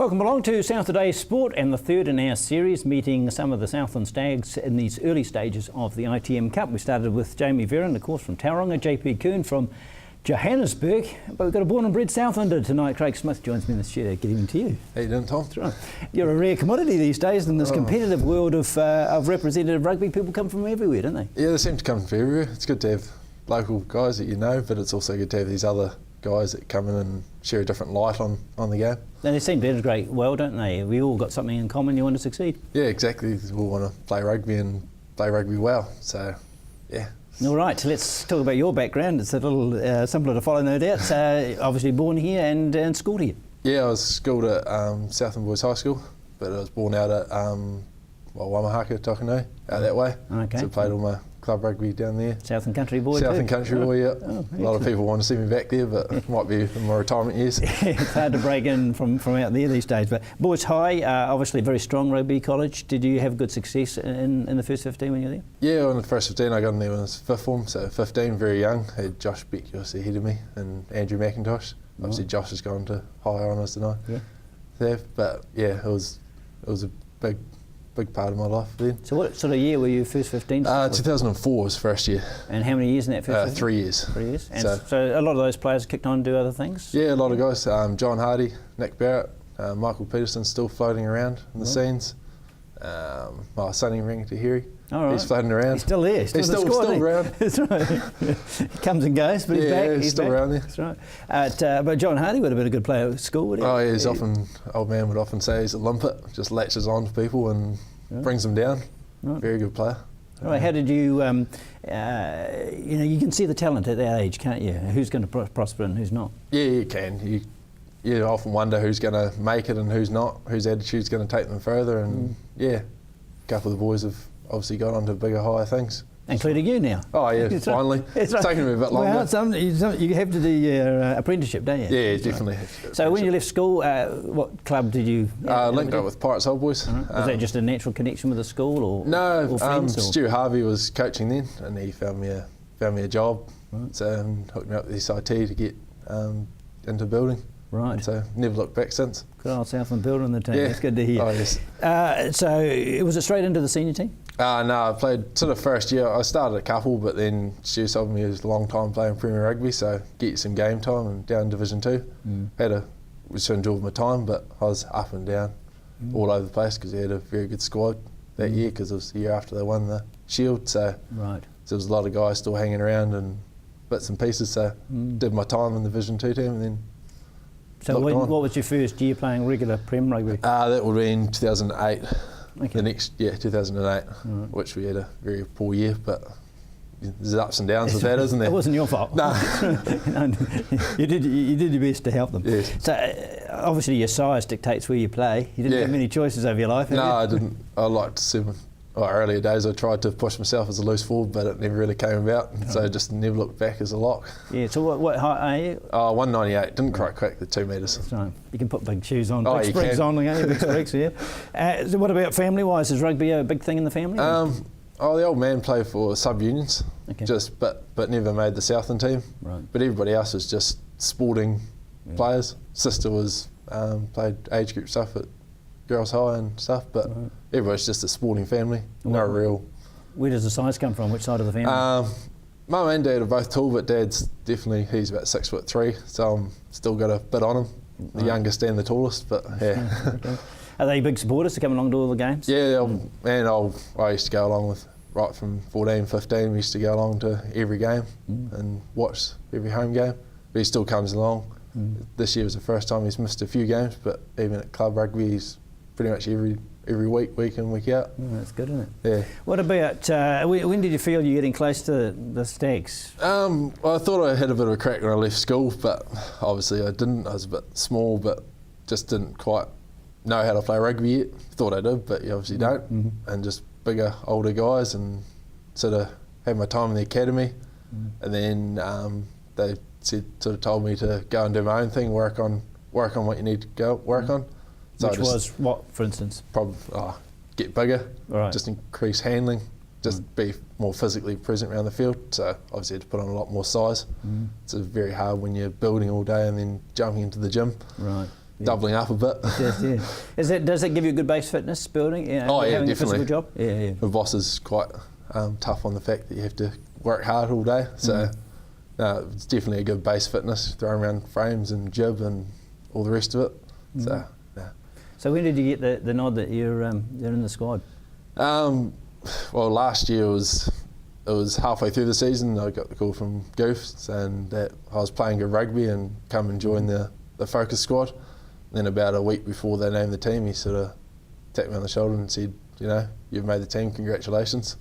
Welcome along to Saturday Sport and the third in our series, meeting some of the Southland Stags in these early stages of the ITM Cup. We started with Jamie Verron, of course, from Tauranga, JP Kuhn from Johannesburg, but we've got a born and bred Southlander tonight. Craig Smith joins me in the studio. Good evening to you. How you doing, Tom? That's right. You're a rare commodity these days in this competitive world of representative rugby. People come from everywhere, don't they? Yeah, they seem to come from everywhere. It's good to have local guys that you know, but it's also good to have these other guys that come in and share a different light on the game. And they seem to integrate well, don't they? We all got something in common. You want to succeed. Yeah, exactly. We all want to play rugby and play rugby well. So, yeah. All right, so let's talk about your background. It's a little simpler to follow, no doubt. Obviously born here and schooled here. Yeah, I was schooled at Southland Boys High School, but I was born out at Wamahaka, Takanui, out that way. Okay. So I played all my club rugby down there. Southern Country boy Southern Country boy, yeah. Oh, a lot of people want to see me back there, but it might be in my retirement years. It's hard to break in from out there these days. But Boys High, obviously a very strong rugby college. Did you have good success in the first 15 when you were there? Yeah, in the first 15 I got in there when I was fifth form, so 15, very young. I had Josh Beck obviously ahead of me and Andrew McIntosh. Obviously Josh has gone to higher honours than I have, but yeah, it was a big part of my life then. So what sort of year were you first 15? 2004 was first year. And how many years in that first 15? 3 years. 3 years. And so a lot of those players kicked on to do other things? Yeah, a lot of guys. John Hardy, Nick Barrett, Michael Peterson still floating around in the scenes. Sonny Rangatahiri. Right. He's floating around. He's still there. He's still around. That's right. He comes and goes, but he's back. He's still around there. That's right. But John Hardy would have been a good player at school, would he? Oh, yeah, old man would often say he's a limpet, just latches on to people and brings them down. Right. Very good player. Right. How did you, you can see the talent at that age, can't you? Who's going to prosper and who's not? Yeah, you can. You often wonder who's going to make it and who's not, whose attitude's going to take them further. And a couple of the boys have obviously got on to bigger, higher things. Including you now. Oh yeah, finally. It's taken me a bit longer. Well, you have to do your apprenticeship, don't you? Yeah, definitely. So when you left school, what club did you? Linked up with Pirates Old Boys. Was that just a natural connection with the school, or friends? Stu Harvey was coaching then, and he found me a job. Right. So hooked me up with SIT to get into building. Right. So never looked back since. Good old Southland building the team. Yeah. That's good to hear. Oh yes. So was it straight into the senior team? No, I played sort of first year. I started a couple, but then Stu told me it was a long time playing Premier Rugby, so get you some game time and down Division 2. Was enjoyed my time, but I was up and down all over the place because he had a very good squad that year, because it was the year after they won the Shield. So there was a lot of guys still hanging around and bits and pieces. So did my time in the Division 2 team and then. So what was your first year playing regular Prem Rugby? That would be in 2008. Okay. The next year, 2008, which we had a very poor year, but there's ups and downs with that, isn't there? It wasn't your fault. No. You did your best to help them. Yes. So obviously your size dictates where you play. You didn't have many choices over your life, have you? I didn't. I liked earlier days I tried to push myself as a loose forward, but it never really came about, so I just never looked back as a lock. Yeah, so what height are you? 198, didn't quite crack the 2 metres. That's right. You can put big shoes on, big sprigs on, big sprigs, yeah. So what about family-wise? Is rugby a big thing in the family? The old man played for sub-unions, but never made the Southland team. Right. But everybody else was just sporting players. Sister was played age group stuff at Girls High and stuff, but everybody's just a sporting family. No real. Where does the size come from? Which side of the family? Mum and Dad are both tall, but Dad's he's about 6'3", so I'm still got a bit on him. The youngest and the tallest, but yeah. Are they big supporters to come along to all the games? Yeah, I used to go along with, right from 14, 15, we used to go along to every game and watch every home game. But he still comes along. This year was the first time he's missed a few games, but even at club rugby he's pretty much every week in, week out. That's good, isn't it? Yeah. What about, when did you feel you're getting close to the Stags? Well, I thought I had a bit of a crack when I left school, but obviously I didn't. I was a bit small, but just didn't quite know how to play rugby yet. Thought I did, but you obviously don't. And just bigger, older guys, and sort of had my time in the academy. And then they told me to go and do my own thing, work on what you need to go work on. So which was what, for instance? Probably get bigger, just increase handling, just be more physically present around the field. So obviously had to put on a lot more size. It's very hard when you're building all day and then jumping into the gym. Right. doubling up a bit. Does it give you a good base fitness building? You know, having definitely. A physical job? Yeah. The boss is quite tough on the fact that you have to work hard all day. So it's definitely a good base fitness, throwing around frames and jib and all the rest of it. So, yeah. So when did you get the nod that you're in the squad? Well, last year it was halfway through the season. I got the call from Goofs and that I was playing good rugby and come and join the focus squad. Then about a week before they named the team, he sort of tapped me on the shoulder and said, you know, you've made the team, congratulations.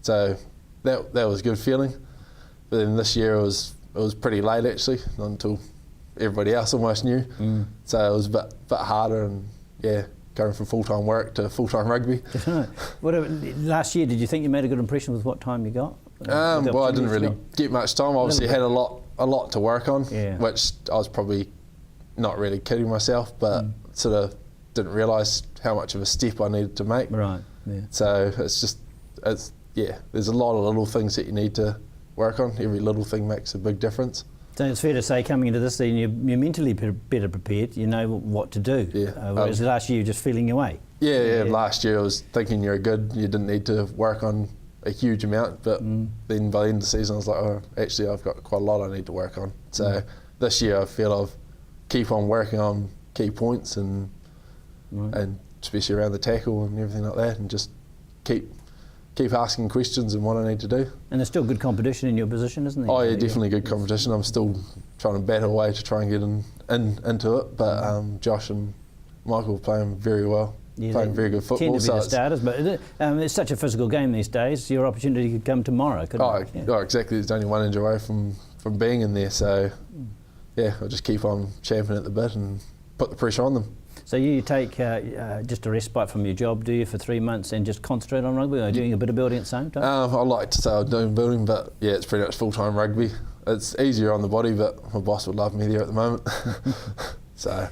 So that was a good feeling. But then this year it was pretty late actually, not until everybody else almost knew. So it was a bit harder and going from full-time work to full-time rugby. Last year, did you think you made a good impression with what time you got? Well, I didn't really get much time. Obviously, had a lot to work on, which I was probably not really kidding myself, but sort of didn't realise how much of a step I needed to make. Right. Yeah. So there's a lot of little things that you need to work on. Every little thing makes a big difference. So it's fair to say, coming into this season, you're mentally better prepared. You know what to do. Whereas last year, you're just feeling your way. Yeah. Last year, I was thinking you're good. You didn't need to work on a huge amount, but then by the end of the season, I was like, oh, actually, I've got quite a lot I need to work on. So this year, I feel I've keep on working on key points and especially around the tackle and everything like that, and just keep asking questions and what I need to do. And there's still good competition in your position, isn't there? Oh yeah, definitely good competition. I'm still trying to battle away to try and get into it, but Josh and Michael are playing very well, playing very good football. Tend to be the starters, but it's such a physical game these days. Your opportunity could come tomorrow, couldn't it? Oh, exactly. There's only 1 inch away from being in there, so I'll just keep on champing at the bit and put the pressure on them. So you take just a respite from your job, do you, for 3 months and just concentrate on rugby, or doing a bit of building at the same time? I like to say I'm doing building, but it's pretty much full-time rugby. It's easier on the body, but my boss would love me there at the moment. So,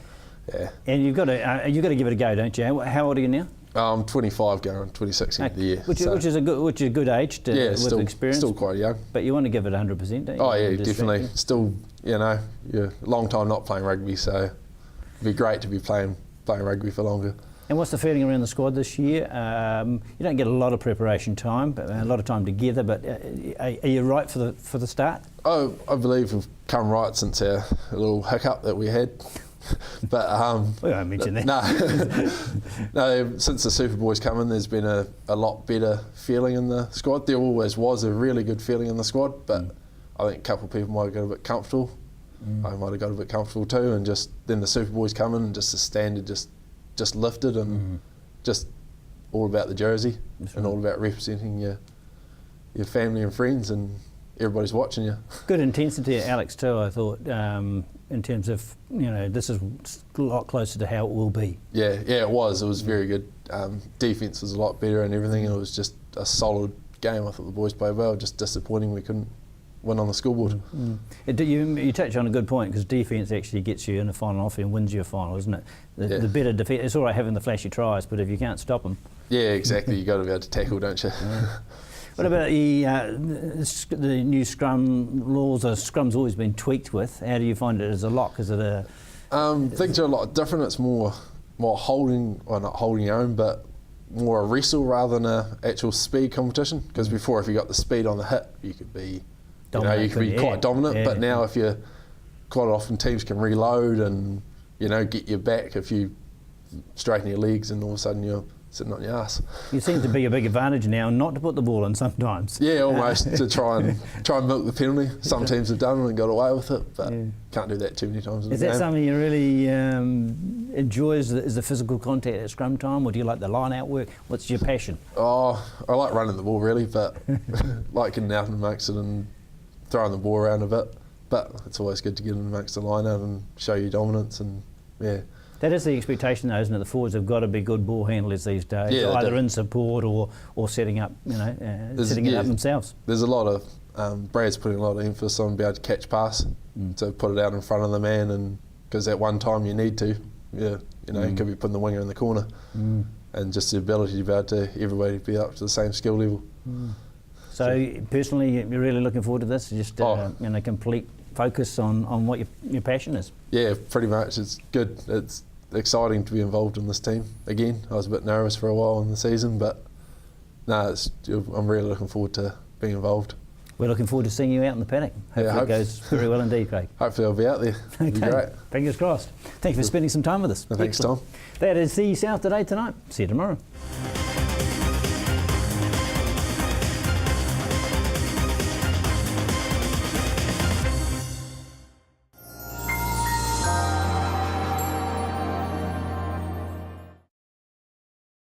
yeah. And you've got to give it a go, don't you? How old are you now? I'm 25, going on 26 in the year. Which is a good age to, with experience. Still quite young. But you want to give it 100%, don't you? Oh yeah, definitely. Still, you're a long time not playing rugby, so it'd be great to be playing rugby for longer. And what's the feeling around the squad this year? You don't get a lot of preparation time, but a lot of time together. But are you right for the start? Oh, I believe we've come right since our little hiccup that we had. But we won't mention that. No, since the Super Boys come in, there's been a lot better feeling in the squad. There always was a really good feeling in the squad, but I think a couple of people might have got a bit comfortable. I might have got a bit comfortable too, and just then the Super Boys come in and just the standard just lifted and just all about the jersey and all about representing your family and friends, and everybody's watching you. Good intensity at Alex too, I thought, in terms of, this is a lot closer to how it will be. Yeah, it was. It was very good. Defence was a lot better and everything. It was just a solid game. I thought the boys played well. Just disappointing we couldn't win on the scoreboard. You touch on a good point, because defence actually gets you in the final off and wins you a final, isn't it? The better defence. It's all right having the flashy tries, but if you can't stop them. Yeah, exactly. You got to be able to tackle, don't you? What about the new scrum laws? Scrum's always been tweaked with. How do you find it as a lock? Is it a? Things are a lot different. It's more holding, or not holding your own, but more a wrestle rather than a actual speed competition. Because before, if you got the speed on the hip, you could be, quite dominant. Yeah. But now, if you quite often teams can reload and get you back if you straighten your legs, and all of a sudden you're sitting on your ass. It seems to be a big advantage now not to put the ball in sometimes. Yeah, almost to try and milk the penalty. Some teams have done it and got away with it, but can't do that too many times. Is that something you really enjoy? Is the physical contact at scrum time, or do you like the line-out work? What's your passion? Oh, I like running the ball really, but like getting out amongst it and throwing the ball around a bit. But it's always good to get in amongst the line-out and show your dominance, and That is the expectation, though, isn't it? The forwards have got to be good ball handlers these days, either in support or setting up, setting it up themselves. There's a lot of Brad's putting a lot of emphasis on being able to catch pass, to put it out in front of the man, and because at one time you need to, you could be putting the winger in the corner, and just the ability to be able to everybody be up to the same skill level. So personally, you're really looking forward to this? Just complete focus on what your passion is? Yeah, pretty much. It's good. It's exciting to be involved in this team again. I was a bit nervous for a while in the season, but no, I'm really looking forward to being involved. We're looking forward to seeing you out in the paddock. Hopefully it goes very well indeed, Craig. Hopefully I'll be out there. It'll be great. Fingers crossed. Thank you for spending some time with us. Thanks, Tom. That is the South Today tonight. See you tomorrow.